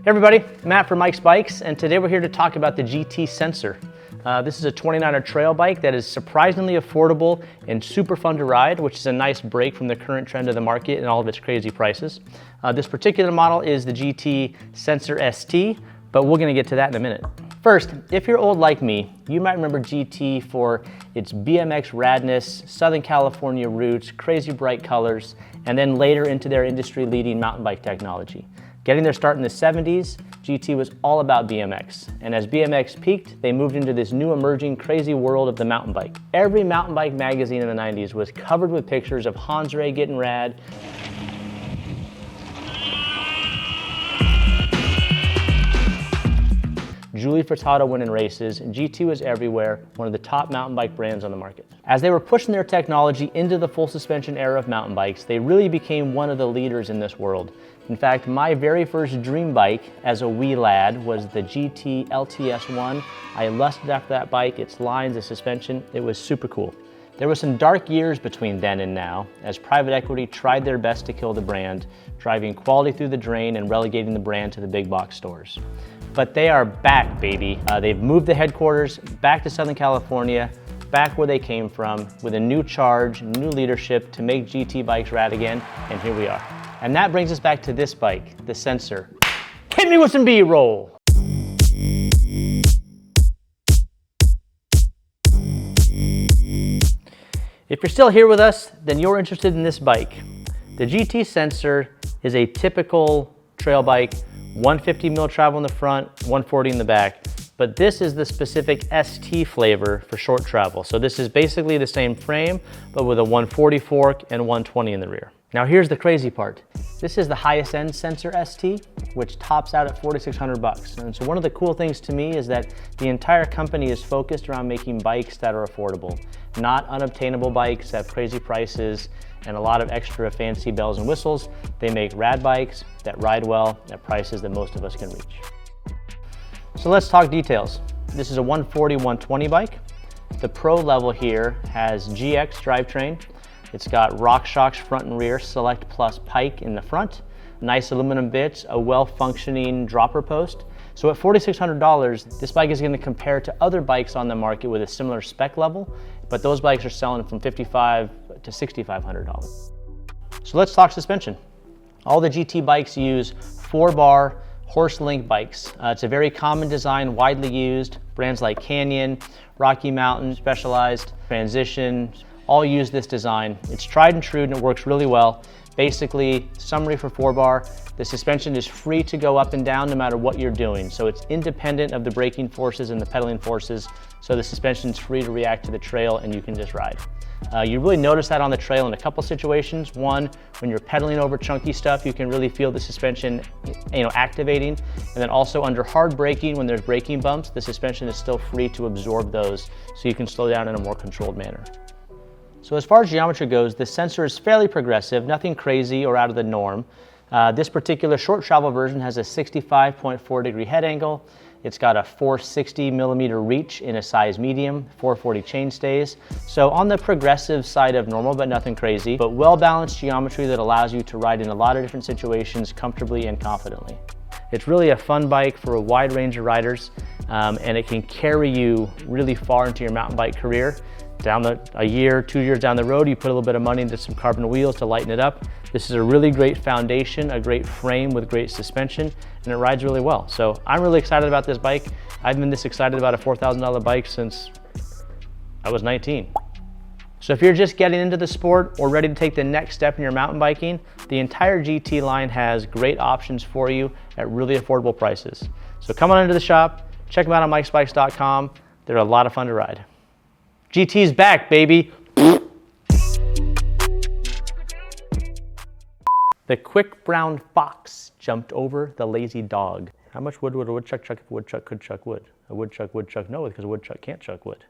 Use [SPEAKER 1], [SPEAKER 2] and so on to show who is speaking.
[SPEAKER 1] Hey everybody, Matt from Mike's Bikes, and today we're here to talk about the GT Sensor. This is a 29er trail bike that is surprisingly affordable and super fun to ride, which is a nice break from the current trend of the market and all of its crazy prices. This particular model is the GT Sensor ST, but we're gonna get to that in a minute. First, if you're old like me, you might remember GT for its BMX radness, Southern California roots, crazy bright colors, and then later into their industry-leading mountain bike technology. Getting their start in the 70s, GT was all about BMX. And as BMX peaked, they moved into this new emerging crazy world of the mountain bike. Every mountain bike magazine in the 90s was covered with pictures of Hans Ray getting rad, Julie Furtado winning races, and GT was everywhere, one of the top mountain bike brands on the market. As they were pushing their technology into the full suspension era of mountain bikes, they really became one of the leaders in this world. In fact, my very first dream bike as a wee lad was the GT LTS1. I lusted after that bike, its lines, the suspension, it was super cool. There were some dark years between then and now, as private equity tried their best to kill the brand, driving quality through the drain and relegating the brand to the big box stores. But they are back, baby. They've moved the headquarters back to Southern California, back where they came from, with a new charge, new leadership to make GT bikes rad again, and here we are. And that brings us back to this bike, the Sensor. Hit me with some B-roll. If you're still here with us, then you're interested in this bike. The GT Sensor is a typical trail bike, 150 mil travel in the front, 140 in the back. But this is the specific ST flavor for short travel. So this is basically the same frame, but with a 140 fork and 120 in the rear. Now here's the crazy part. This is the highest end Sensor ST, which tops out at $4,600. And so one of the cool things to me is that the entire company is focused around making bikes that are affordable, not unobtainable bikes that have crazy prices and a lot of extra fancy bells and whistles. They make rad bikes that ride well at prices that most of us can reach. So let's talk details. This is a 140/120 bike. The Pro level here has GX drivetrain. It's got RockShox front and rear Select Plus Pike in the front, nice aluminum bits, a well-functioning dropper post. So at $4,600, this bike is going to compare to other bikes on the market with a similar spec level, but those bikes are selling from $5,500 to $6,500. So let's talk suspension. All the GT bikes use 4-bar horse link bikes. It's a very common design, widely used. Brands like Canyon, Rocky Mountain, Specialized, Transition, all use this design. It's tried and true and it works really well. Basically, summary for 4-bar, the suspension is free to go up and down no matter what you're doing. So it's independent of the braking forces and the pedaling forces. So the suspension is free to react to the trail and you can just ride. You really notice that on the trail in a couple situations. One, when you're pedaling over chunky stuff, you can really feel the suspension activating. And then also under hard braking, when there's braking bumps, the suspension is still free to absorb those so you can slow down in a more controlled manner. So as far as geometry goes, the Sensor is fairly progressive, nothing crazy or out of the norm. This particular short travel version has a 65.4 degree head angle. It's got a 460 millimeter reach in a size medium, 440 chain stays. So on the progressive side of normal, but nothing crazy, but well-balanced geometry that allows you to ride in a lot of different situations comfortably and confidently. It's really a fun bike for a wide range of riders, and it can carry you really far into your mountain bike career. A year, 2 years down the road, you put a little bit of money into some carbon wheels to lighten it up. This is a really great foundation, a great frame with great suspension, and it rides really well. So I'm really excited about this bike. I've been this excited about a $4,000 bike since I was 19. So if you're just getting into the sport or ready to take the next step in your mountain biking, the entire GT line has great options for you at really affordable prices. So come on into the shop, check them out on mikesbikes.com. They're a lot of fun to ride. GT's back, baby. The quick brown fox jumped over the lazy dog. How much wood would a woodchuck chuck if a woodchuck could chuck wood? A woodchuck would chuck no wood because a woodchuck can't chuck wood.